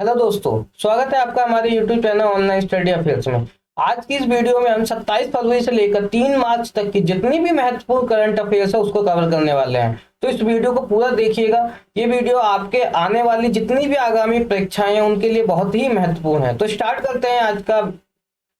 Hello दोस्तों, स्वागत है आपका हमारे YouTube channel online study affairs में। आज की इस वीडियो में हम 27 फरवरी से लेकर 3 मार्च तक की जितनी भी महत्वपूर्ण करंट अफेयर्स है उसको कवर करने वाले हैं। तो इस वीडियो को पूरा देखिएगा। ये वीडियो आपके आने वाली जितनी भी आगामी परीक्षाएं हैं उनके लिए बहुत ही महत्वपूर्ण है। तो स्टार्ट करते हैं आज का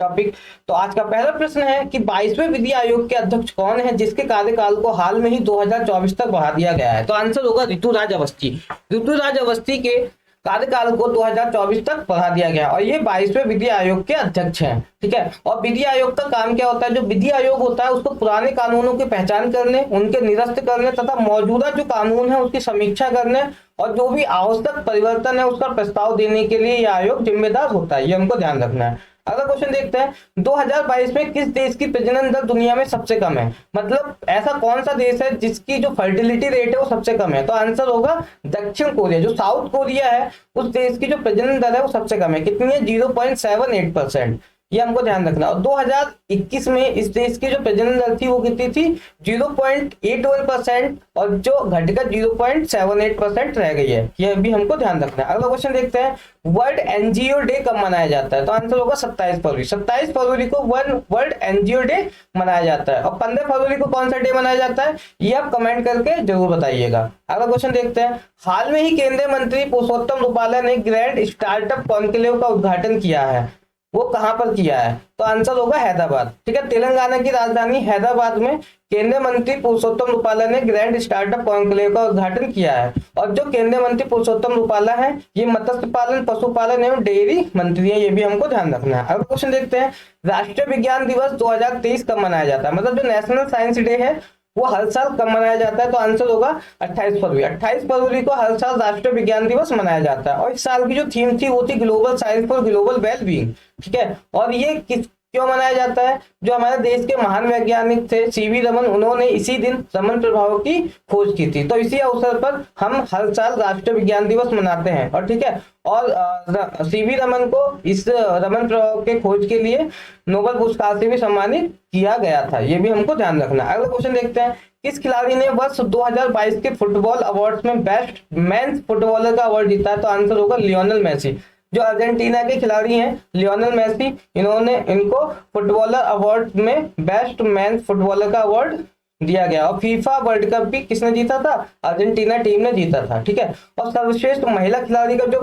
टॉपिक। तो आज का पहला प्रश्न है कि 22वें विधि आयोग के अध्यक्ष कौन है जिसके कार्यकाल को हाल में ही 2024 तक बढ़ा दिया गया है। तो आंसर होगा ऋतुराज अवस्थी। ऋतुराज अवस्थी के कार्यकाल को 2024 तक बढ़ा दिया गया और ये 22वें विधि आयोग के अध्यक्ष हैं। ठीक है। और विधि आयोग का काम क्या होता है? जो विधि आयोग होता है उसको पुराने कानूनों की पहचान करने, उनके निरस्त करने तथा मौजूदा जो कानून है उसकी समीक्षा करने और जो भी आवश्यक परिवर्तन है उसका प्रस्ताव देने के लिए यह आयोग जिम्मेदार होता है। ये हमको ध्यान रखना है। अगला क्वेश्चन देखते हैं, 2022 में किस देश की प्रजनन दर दुनिया में सबसे कम है? मतलब ऐसा कौन सा देश है जिसकी जो फर्टिलिटी रेट है वो सबसे कम है? तो आंसर होगा दक्षिण कोरिया। जो साउथ कोरिया है उस देश की जो प्रजनन दर है वो सबसे कम है। कितनी है? 0.78%। ये हमको ध्यान रखना। और 2021 में इस देश की जो प्रजनन दर थी वो कितनी थी? 0.81% और जो घटकर 0.78% रह गई है। ये भी हमको ध्यान रखना है। अगला क्वेश्चन देखते हैं, वर्ल्ड एनजीओ डे कब मनाया जाता है? तो आंसर होगा 27 फरवरी। 27 फरवरी को वर्ल्ड एनजीओ डे मनाया जाता है। और 15 फरवरी को कौन सा डे मनाया जाता है ये आप कमेंट करके जरूर बताइएगा। अगला क्वेश्चन देखते हैं, हाल में ही केंद्रीय मंत्री पुरुषोत्तम रुपाला ने ग्रैंड स्टार्टअप कॉन्क्लेव का उद्घाटन किया है। वो कहां पर किया है? तो आंसर होगा हैदराबाद। ठीक है। तेलंगाना की राजधानी हैदराबाद में केंद्रीय मंत्री पुरुषोत्तम रुपाला ने ग्रैंड स्टार्टअप कॉन्क्लेव का उद्घाटन किया है। और जो केंद्रीय मंत्री पुरुषोत्तम रुपाला है ये मत्स्य पालन, पशुपालन एवं डेयरी मंत्री है। ये भी हमको ध्यान रखना है। अगला क्वेश्चन देखते हैं, राष्ट्रीय विज्ञान दिवस 2023 कब मनाया जाता है? मतलब जो नेशनल साइंस डे है वो हर साल कब मनाया जाता है? तो आंसर होगा 28 फरवरी। 28 फरवरी को हर साल राष्ट्रीय विज्ञान दिवस मनाया जाता है। और इस साल की जो थीम थी वो थी global science for global well being. ठीक है। और ये क्यों मनाया जाता है? जो हमारे देश के महान वैज्ञानिक थे सीवी रमन, उन्होंने इसी दिन रमन प्रभाव की खोज की थी। तो इसी अवसर पर हम हर साल राष्ट्रीय विज्ञान दिवस मनाते हैं। और ठीक है। और सीवी रमन को इस रमन प्रभाव के खोज के लिए नोबेल पुरस्कार से भी सम्मानित किया गया था। ये भी हमको ध्यान रखना। अगला क्वेश्चन देखते हैं, किस खिलाड़ी ने वर्ष 2022 के फुटबॉल अवार्ड्स में बेस्ट मेंस फुटबॉलर का अवार्ड जीता है? तो आंसर होगा लियोनेल मेसी। जो अर्जेंटीना के खिलाड़ी हैं लियोनेल मेसी, इनको फुटबॉलर अवार्ड में बेस्ट मेंस फुटबॉलर का अवार्ड दिया गया। और फीफा वर्ल्ड कप भी किसने जीता था? अर्जेंटीना टीम ने जीता था। ठीक है। और सर्वश्रेष्ठ महिला खिलाड़ी का जो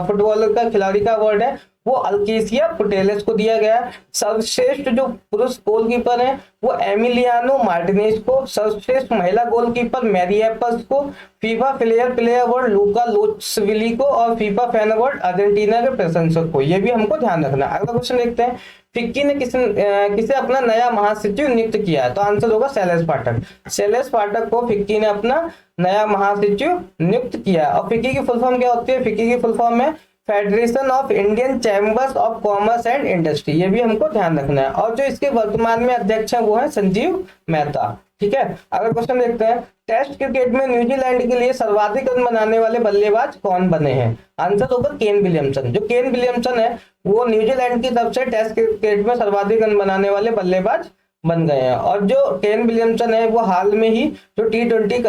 फुटबॉलर का खिलाड़ी का अवार्ड है वो अल्केसिया पुटेलेस को दिया गया। सर्वश्रेष्ठ जो पुरुष गोलकीपर है वो एमिलियानो मार्टिनेज को, सर्वश्रेष्ठ महिला गोलकीपर मैरी एपर्स को, फीफा प्लेयर अवार्ड लूका लोचविली को और फीफा फैन अवार्ड अर्जेंटीना के प्रशंसक को। ये भी हमको ध्यान रखना। अगला क्वेश्चन देखते हैं, फिक्की ने किसे अपना नया महासचिव नियुक्त किया है? तो आंसर होगा शैलेश पाठक। शैलेश पाठक को फिक्की ने अपना नया महासचिव नियुक्त किया है। और फिक्की की फुल फॉर्म क्या होती है? फिक्की की फुल फॉर्म है federation of Indian chambers of commerce and industry. ये भी हमको ध्यान रखना है। और जो इसके वर्तमान में अध्यक्ष हैं वो है संजीव मेहता। ठीक है। अगला क्वेश्चन देखते हैं, टेस्ट क्रिकेट में न्यूजीलैंड के लिए सर्वाधिक रन बनाने वाले बल्लेबाज कौन बने हैं? आंसर होगा केन विलियमसन। जो केन विलियमसन है वो न्यूजीलैंड की तरफ से टेस्ट क्रिकेट में सर्वाधिक रन बनाने वाले बल्लेबाज बन गए हैं। और जो केन विलियमसन है वो हाल में ही जो T20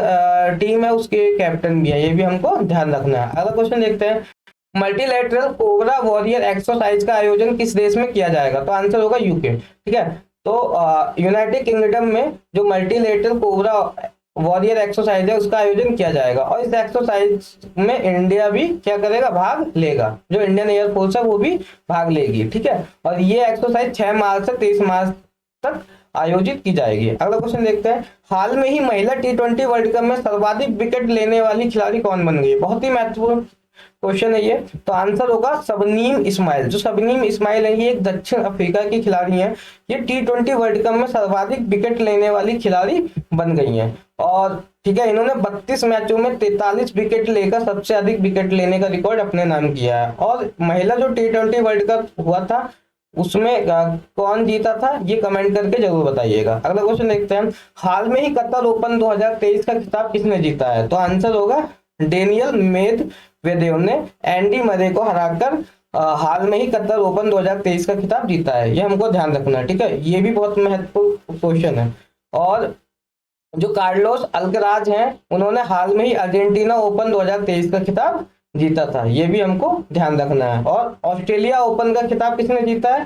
टीम है उसके कैप्टन भी है। ये भी हमको ध्यान रखना है। अगला क्वेश्चन देखते हैं, मल्टीलेटरल कोबरा वॉरियर एक्सरसाइज का आयोजन किस देश में किया जाएगा? तो आंसर होगा यूके। ठीक है। तो यूनाइटेड किंगडम में जो मल्टीलेटरल कोबरा वॉरियर एक्सरसाइज है उसका आयोजन किया जाएगा। और इस एक्सरसाइज में इंडिया भी क्या करेगा? भाग लेगा। जो इंडियन एयरफोर्स है वो भी भाग लेगी। ठीक है। और ये एक्सरसाइज 6 मार्च से 23 मार्च तक आयोजित की जाएगी। अगला क्वेश्चन देखते हैं, हाल में ही महिला T20 वर्ल्ड कप में सर्वाधिक विकेट लेने वाली खिलाड़ी कौन बन गई? बहुत ही महत्वपूर्ण क्वेश्चन है ये। तो आंसर होगा शबनीम इस्माइल। जो शबनीम इस्माइल है ये एक दक्षिण अफ्रीका की खिलाड़ी है। ये T20 वर्ल्ड कप में सर्वाधिक विकेट लेने वाली खिलाड़ी बन गई हैं। और ठीक है, इन्होंने 32 मैचों में 43 विकेट लेकर सबसे अधिक विकेट लेने का रिकॉर्ड अपने नाम किया है। और महिला जो T20 वर्ल्ड कप हुआ था उसमें कौन जीता था ये कमेंट करके जरूर बताइएगा। अगला क्वेश्चन देखते हैं, हाल में ही कतर ओपन 2023 का खिताब किसने जीता है? तो आंसर होगा डेनियल मेदवेदेव ने एंडी मरे को हराकर हाल में ही कतर ओपन 2023 का खिताब जीता है। ये हमको ध्यान रखना है। ठीक है। ये भी बहुत महत्वपूर्ण क्वेश्चन है। और जो कार्लोस अल्कराज हैं उन्होंने हाल में ही अर्जेंटीना ओपन 2023 का खिताब जीता था, ये भी हमको ध्यान रखना है। और ऑस्ट्रेलिया ओपन का खिताब किसने जीता है,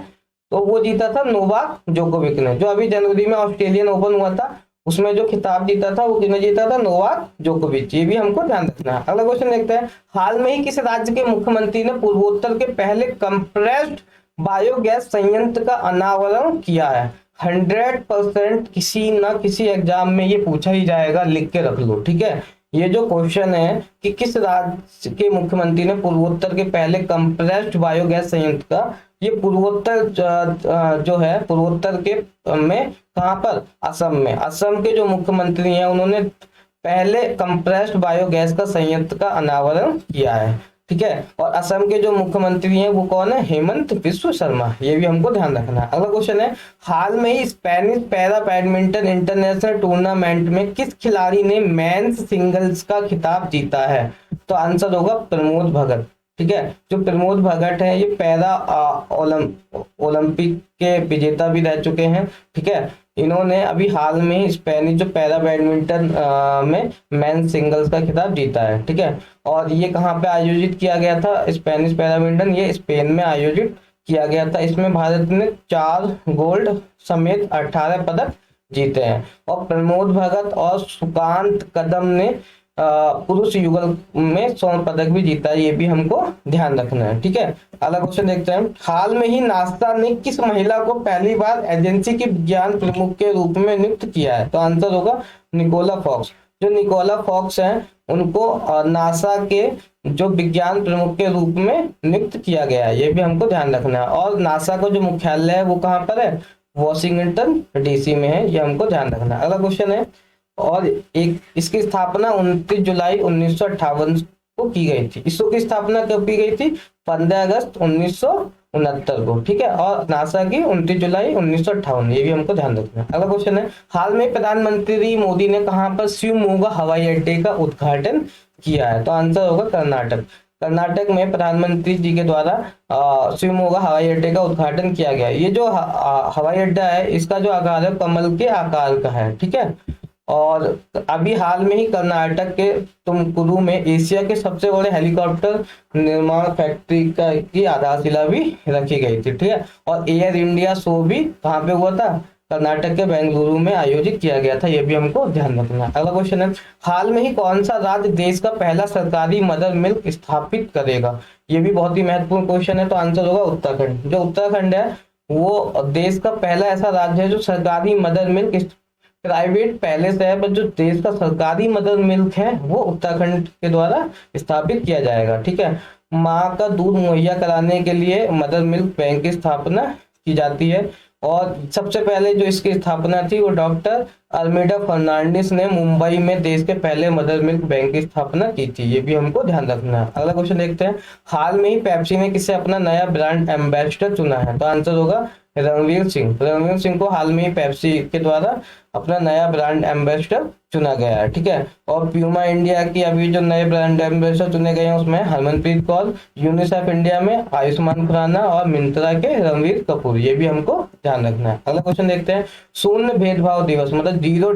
तो वो जीता था नोवाक जोकोविक ने। जो अभी जनवरी में ऑस्ट्रेलियन ओपन हुआ था उसमें जो खिताब जीता था वो किसने जीता था, नोवाक जोकोविच। ये भी हमको ध्यान रखना है। अगला क्वेश्चन देखते हैं, हाल में ही किस राज्य के मुख्यमंत्री ने पूर्वोत्तर के पहले कंप्रेस्ड बायोगैस संयंत्र का अनावरण किया है। 100% किसी ना किसी एग्जाम में ये पूछा ही जाएगा, लिख के रख लो, ठीक है। ये जो क्वेश्चन है कि किस राज्य के मुख्यमंत्री ने पूर्वोत्तर के पहले कंप्रेस्ड बायोगैस संयंत्र का, ये पूर्वोत्तर जो है पूर्वोत्तर के में कहां पर, असम में। असम के जो मुख्यमंत्री हैं उन्होंने पहले कंप्रेस्ड बायोगैस का संयंत्र का अनावरण किया है, ठीक है। और असम के जो मुख्यमंत्री हैं वो कौन है, हेमंत बिस्व शर्मा। ये भी हमको ध्यान रखना है। अगला क्वेश्चन है, हाल में ही Spanish para badminton international tournament में किस खिलाड़ी ने मेंस सिंगल्स का खिताब जीता है, तो आंसर होगा प्रमोद भगत, ठीक है। जो प्रमोद भगत है ये पैरा ओलंपिक के विजेता भी रह चुके हैं, ठीक है। इन्होंने अभी हाल में ही स्पेनिश जो पैरा बैडमिंटन में मेंस सिंगल्स का खिताब जीता है, ठीक है। और ये कहाँ पे आयोजित किया गया था, स्पेनिश पैरामिंटन, ये स्पेन में आयोजित किया गया था। इसमें भारत ने 4 गोल्ड समेत 18 पदक जीते हैं। और प्रमोद भगत और सुकांत कदम ने पुरुष युगल में स्वर्ण पदक भी जीता है। ये भी हमको ध्यान रखना है, ठीक है। अगला क्वेश्चन देखते हैं, हाल में ही नासा ने किस महिला को पहली बार एजेंसी की विज्ञान प्रमुख के रूप में नियुक्त किया है, तो आंसर होगा निकोला फॉक्स। जो निकोला फॉक्स हैं उनको नासा के जो विज्ञान प्रमुख के रूप में नियुक्त किया गया है, ये भी हमको ध्यान रखना है। और नासा का जो मुख्यालय है वो कहाँ पर है, वॉशिंगटन डीसी में है, ये हमको ध्यान रखना है। अगला क्वेश्चन है, और एक इसकी स्थापना 29 जुलाई 1958 को की गई थी। इसरो की स्थापना कब की गई थी, 15 अगस्त 1969 को, ठीक है। और नासा की 29 जुलाई 1958, ये भी हमको ध्यान रखना है। अगला क्वेश्चन है, हाल में प्रधानमंत्री मोदी ने कहां पर शिवमोगा हवाई अड्डे का उद्घाटन किया है, तो आंसर होगा कर्नाटक। कर्नाटक में प्रधानमंत्री जी के द्वारा शिवमोगा हवाई अड्डे का उद्घाटन किया गया। ये जो हवाई अड्डा है इसका जो आकार है कमल के आकार का है, ठीक है। और अभी हाल में ही कर्नाटक के तुमकुरू में एशिया के सबसे बड़े हेलीकॉप्टर निर्माण फैक्ट्री की आधारशिला भी रखी गई थी, ठीक है। और एयर इंडिया शो भी कहाँ पे हुआ था, कर्नाटक के बेंगलुरु में आयोजित किया गया था, ये भी हमको ध्यान रखना है। अगला क्वेश्चन है, हाल में ही कौन सा राज्य देश का पहला सरकारी मदर मिल्क स्थापित करेगा, ये भी बहुत ही महत्वपूर्ण क्वेश्चन है, तो आंसर होगा उत्तराखंड। जो उत्तराखंड है वो देश का पहला ऐसा राज्य है जो सरकारी मदर मिल्क, प्राइवेट पहले से है पर जो देश का सरकारी मदर मिल्क है वो उत्तराखंड के द्वारा स्थापित किया जाएगा, ठीक है। माँ का दूध मुहैया कराने के लिए मदर मिल्क बैंक की स्थापना की जाती है। और सबसे पहले जो इसकी स्थापना थी वो डॉक्टर अल्मेडा फर्नांडिस ने मुंबई में देश के पहले मदर मिल्क बैंक की स्थापना की थी, ये भी हमको ध्यान रखना है। अगला क्वेश्चन देखते हैं, हाल में ही पेप्सी ने किसे अपना नया ब्रांड एम्बेसडर चुना है, तो आंसर होगा रणवीर सिंह। रणवीर सिंह को हाल में ही पेप्सी के द्वारा अपना नया ब्रांड एम्बेसडर चुना गया है, ठीक है। और प्यूमा इंडिया की अभी जो नए ब्रांड एम्बेसडर चुने गए हैं उसमें हरमनप्रीत कौर, यूनिसेफ इंडिया में आयुष्मान खुराना और मिंत्रा के रणवीर कपूर, ये भी हमको ध्यान रखना है। अगला क्वेश्चन देखते हैं, शून्य भेदभाव दिवस मतलब जीरो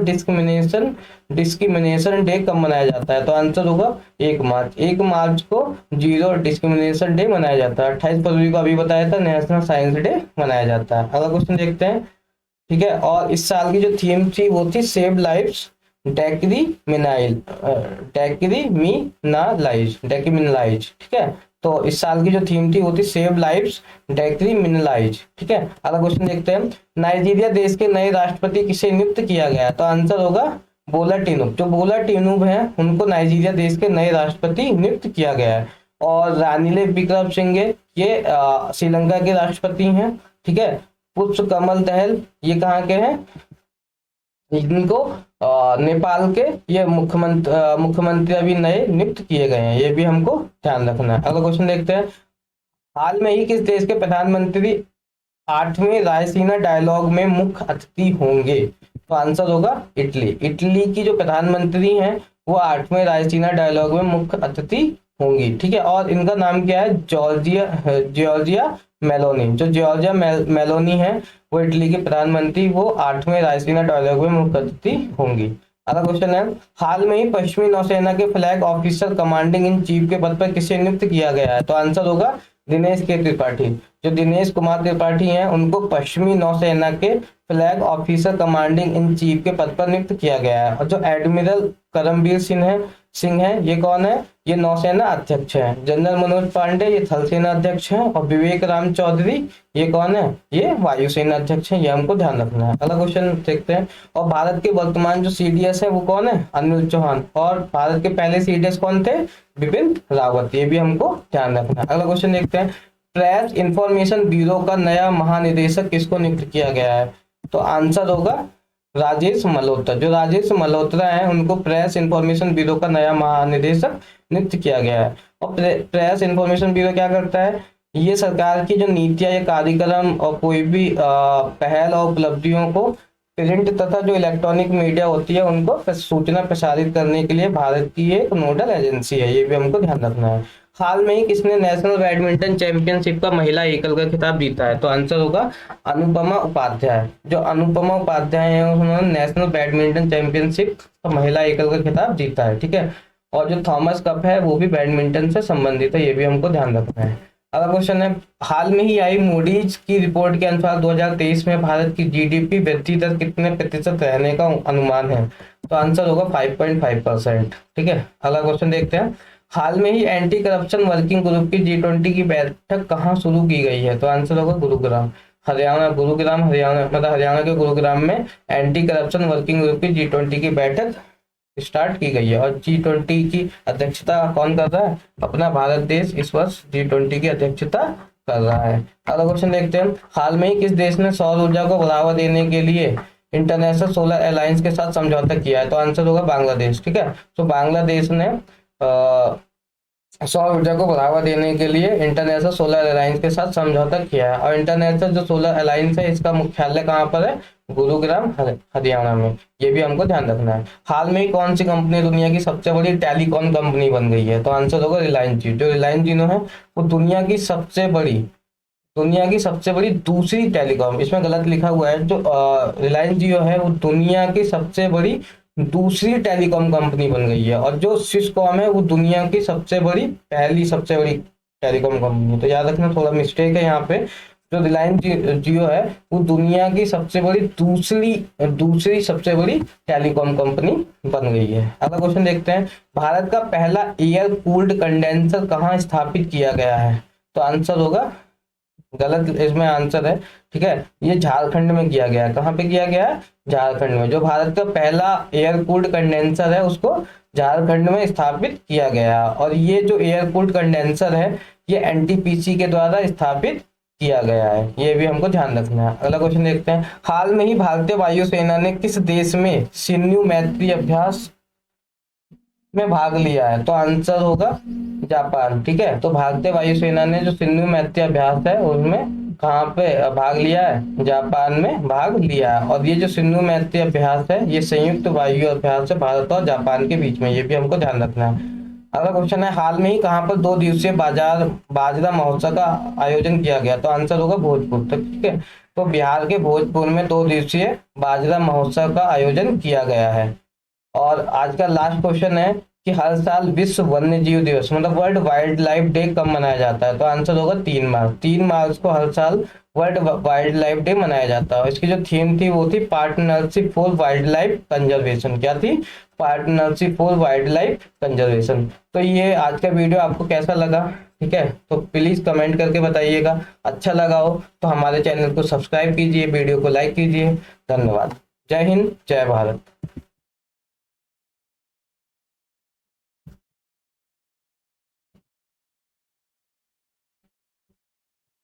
डिस्क्रिमिनेशन डे कब मनाया जाता है, तो आंसर होगा 1 मार्च। 1 मार्च को जीरो डिस्क्रिमिनेशन डे मनाया जाता है। 28 फरवरी को अभी बताया था नेशनल साइंस डे मनाया जाता है। अगला क्वेश्चन देखते हैं, ठीक है। और इस साल की जो थीम थी वो थी सेव लाइव्स डेक्रीमिनलाइज, ठीक है। तो इस साल की जो थीम थी वो थी सेव लाइव्स डेक्रीमिनलाइज, ठीक है। अगला क्वेश्चन देखते हैं, नाइजीरिया देश के नए राष्ट्रपति किसे नियुक्त किया गया, तो आंसर होगा बोला टिनुब। जो बोला टिनुब है उनको नाइजीरिया देश के नए राष्ट्रपति नियुक्त किया गया है। और रानिल विक्रमसिंघे ये श्रीलंका के राष्ट्रपति हैं, ठीक है। पुष्प कमल दहल ये कहाँ के हैं, इनको नेपाल के ये मुख्यमंत्री अभी नए नियुक्त किए गए हैं, ये भी हमको ध्यान रखना है। अगला क्वेश्चन देखते हैं, हाल में ही किस देश के प्रधानमंत्री 8वें रायसीना डायलॉग में मुख्य अतिथि होंगे, तो आंसर होगा इटली। इटली की जो प्रधानमंत्री हैं वो 8वें रायसीना डायलॉग में मुख्य अतिथि होंगी, ठीक है। और इनका नाम क्या है, जॉर्जिया मेलोनी। जो जॉर्जिया मेलोनी है वो इटली के प्रधानमंत्री, वो 8वें रायसीना डायलॉग में मुख्य अतिथि होंगी। अगला क्वेश्चन है, हाल में ही पश्चिमी नौसेना के flag officer commanding in chief के पद पर किसे नियुक्त किया गया है? तो आंसर होगा दिनेश के त्रिपाठी। जो दिनेश कुमार त्रिपाठी हैं उनको पश्चिमी नौसेना के flag officer commanding in chief के पद पर नियुक्त किया गया है। और जो एडमिरल करमबीर सिंह है ये कौन है? ये नौसेना अध्यक्ष है। जनरल मनोज पांडे ये थल सेना अध्यक्ष हैं। और विवेक राम चौधरी ये कौन है? ये वायुसेना अध्यक्ष है। ये हमको ध्यान रखना है। अगला क्वेश्चन देखते हैं। और भारत के वर्तमान जो सीडीएस है वो कौन है? अनिल चौहान। और भारत के पहले सीडीएस कौन थे? बिपिन रावत। ये भी हमको ध्यान रखना है। अगला क्वेश्चन देखते हैं। प्रेस इंफॉर्मेशन ब्यूरो का नया महानिदेशक किसको नियुक्त किया गया है? तो आंसर होगा राजेश मल्होत्रा। जो राजेश मल्होत्रा है उनको प्रेस इंफॉर्मेशन ब्यूरो का नया महानिदेशक नियुक्त किया गया है। और प्रेस इंफॉर्मेशन ब्यूरो क्या करता है? ये सरकार की जो नीतियां या कार्यक्रम और कोई भी पहल और उपलब्धियों को प्रिंट तथा जो इलेक्ट्रॉनिक मीडिया होती है उनको सूचना प्रसारित करने के लिए भारत की एक नोडल एजेंसी है। ये भी हमको ध्यान रखना है। हाल में ही किसने नेशनल बैडमिंटन चैंपियनशिप का महिला एकल का खिताब जीता है? तो आंसर होगा अनुपमा उपाध्याय। जो अनुपमा उपाध्याय है उन्होंने नेशनल बैडमिंटन चैंपियनशिप का महिला एकल का खिताब जीता है। ठीक है। और जो थॉमस कप है वो भी बैडमिंटन से संबंधित है। ये भी हमको ध्यान रखना है। अगला क्वेश्चन है, हाल में ही आई मूडीज की रिपोर्ट के अनुसार 2023 में भारत की जीडीपी वृद्धि दर कितने प्रतिशत रहने का अनुमान है? तो आंसर होगा 5.5%। ठीक है। अगला क्वेश्चन देखते हैं। हाल में ही एंटी करप्शन वर्किंग ग्रुप की G20 की बैठक कहाँ शुरू की गई है? तो आंसर होगा गुरुग्राम, हरियाणा। गुरुग्राम हरियाणा, मतलब हरियाणा के गुरुग्राम में एंटी करप्शन वर्किंग ग्रुप की G20 की बैठक स्टार्ट की गई है। और G20 की अध्यक्षता कौन कर रहा है? अपना भारत देश इस वर्ष G20 की अध्यक्षता कर रहा है। अगला क्वेश्चन देखते हैं। हाल में ही किस देश ने सौर ऊर्जा को बढ़ावा देने के लिए इंटरनेशनल सोलर अलायंस के साथ समझौता किया है? तो आंसर होगा बांग्लादेश। ठीक है। तो बांग्लादेश ने सौर ऊर्जा को बढ़ावा देने के लिए इंटरनेशनल सोलर अलायंस के साथ समझौता किया है। और इंटरनेशनल जो सोलर अलायंस है इसका मुख्यालय कहाँ पर है? गुरुग्राम हरियाणा में। ये भी हमको ध्यान रखना है। हाल में ही कौन सी कंपनी दुनिया की सबसे बड़ी टेलीकॉम कंपनी बन गई है? तो आंसर होगा रिलायंस जियो। जो रिलायंस जियो है वो दुनिया की सबसे बड़ी दूसरी टेलीकॉम, इसमें गलत लिखा हुआ है। जो रिलायंस जियो है वो दुनिया की सबसे बड़ी दूसरी टेलीकॉम कंपनी बन गई है। और जो सिस्कॉम है वो दुनिया की सबसे बड़ी टेलीकॉम कंपनी है। तो याद रखना, थोड़ा मिस्टेक है यहाँ पे। जो रिलायंस जियो है वो दुनिया की सबसे बड़ी दूसरी सबसे बड़ी टेलीकॉम कंपनी बन गई है। अगला क्वेश्चन देखते हैं। भारत का पहला एयर कूल्ड कंडेंसर कहाँ स्थापित किया गया है? तो आंसर होगा गलत, इसमें आंसर है। ठीक है। ये झारखंड में किया गया है। कहाँ पे किया गया है? झारखंड में। जो भारत का पहला एयर कूल्ड कंडेंसर है उसको झारखंड में स्थापित किया गया। और ये जो एयर कूल्ड कंडेंसर है ये एनटीपीसी के द्वारा स्थापित किया गया है। ये भी हमको ध्यान रखना है। अगला क्वेश्चन देखते हैं। हाल में ही भारतीय वायुसेना ने किस देश में सिन्धु मैत्री अभ्यास में भाग लिया है? तो आंसर होगा जापान। ठीक है। तो भारतीय वायुसेना ने जो सिन्धु मैत्री अभ्यास है उसमें कहाँ पे भाग लिया है? जापान में भाग लिया है। और ये जो सिन्धु मैत्री अभ्यास है ये संयुक्त वायु अभ्यास है भारत और जापान के बीच में। ये भी हमको ध्यान रखना है। अगला क्वेश्चन है। हाल में ही कहाँ पर 2 दिवसीय बाजरा महोत्सव का आयोजन किया गया? तो आंसर होगा भोजपुर। ठीक है। तो बिहार के भोजपुर में 2 दिवसीय बाजरा महोत्सव का आयोजन किया गया है। और आज का लास्ट क्वेश्चन है कि हर साल विश्व वन्य जीव दिवस मतलब वर्ल्ड वाइल्ड लाइफ डे कब मनाया जाता है? तो आंसर होगा 3 मार्च। 3 मार्च को हर साल वर्ल्ड वाइल्ड लाइफ डे मनाया जाता है। और इसकी जो थीम थी वो थी partnership for wild life conservation. क्या थी? Partnership for wild life conservation. तो ये आज का वीडियो आपको कैसा लगा? ठीक है। तो प्लीज कमेंट करके बताइएगा। अच्छा लगा हो तो हमारे चैनल को सब्सक्राइब कीजिए, वीडियो को लाइक कीजिए। धन्यवाद। जय हिंद, जय भारत।